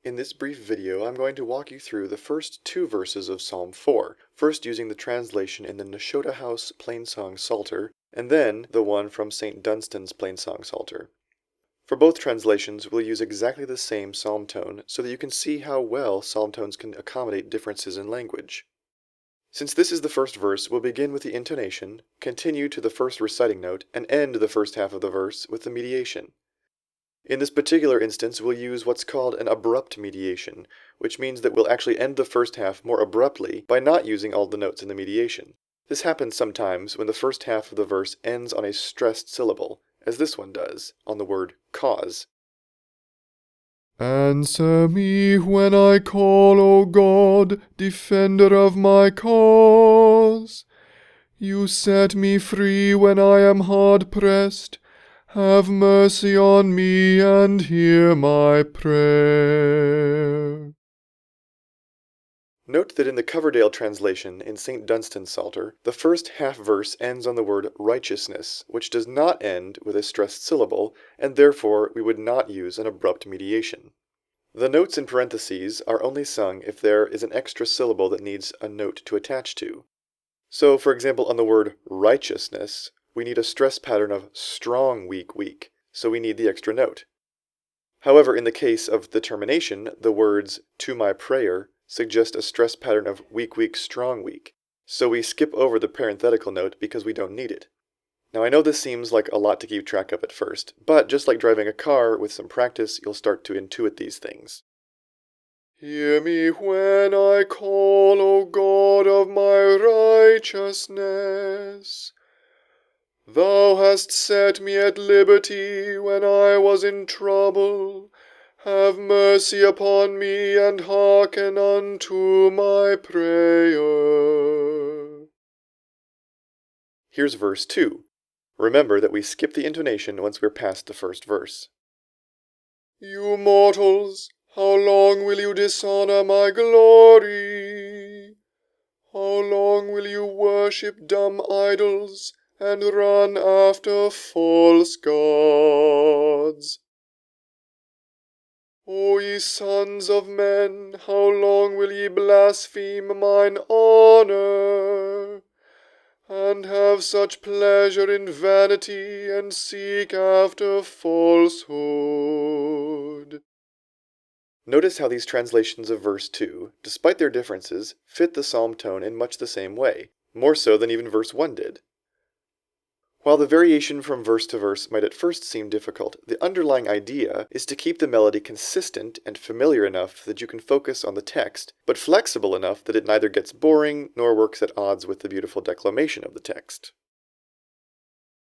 In this brief video, I'm going to walk you through the first two verses of Psalm 4, first using the translation in the Nashotah House Plainsong Psalter, and then the one from St. Dunstan's Plainsong Psalter. For both translations, we'll use exactly the same psalm tone so that you can see how well psalm tones can accommodate differences in language. Since this is the first verse, we'll begin with the intonation, continue to the first reciting note, and end the first half of the verse with the mediation. In this particular instance, we'll use what's called an abrupt mediation, which means that we'll actually end the first half more abruptly by not using all the notes in the mediation. This happens sometimes when the first half of the verse ends on a stressed syllable, as this one does, on the word cause. Answer me when I call, O God, defender of my cause. You set me free when I am hard pressed. Have mercy on me and hear my prayer. Note that in the Coverdale translation in St. Dunstan's Psalter, the first half verse ends on the word righteousness, which does not end with a stressed syllable, and therefore we would not use an abrupt mediation. The notes in parentheses are only sung if there is an extra syllable that needs a note to attach to. So, for example, on the word righteousness, we need a stress pattern of strong, weak, weak, so we need the extra note. However, in the case of the termination, the words to my prayer suggest a stress pattern of weak, weak, strong, weak, so we skip over the parenthetical note because we don't need it. Now I know this seems like a lot to keep track of at first, but just like driving a car, with some practice you'll start to intuit these things. Hear me when I call, O God of my righteousness. Thou hast set me at liberty when I was in trouble. Have mercy upon me and hearken unto my prayer. Here's verse 2. Remember that we skip the intonation once we're past the first verse. You mortals, how long will you dishonor my glory? How long will you worship dumb idols and run after false gods? O ye sons of men, how long will ye blaspheme mine honor, and have such pleasure in vanity, and seek after falsehood? Notice how these translations of verse 2, despite their differences, fit the psalm tone in much the same way, more so than even verse 1 did. While the variation from verse to verse might at first seem difficult, the underlying idea is to keep the melody consistent and familiar enough that you can focus on the text, but flexible enough that it neither gets boring nor works at odds with the beautiful declamation of the text.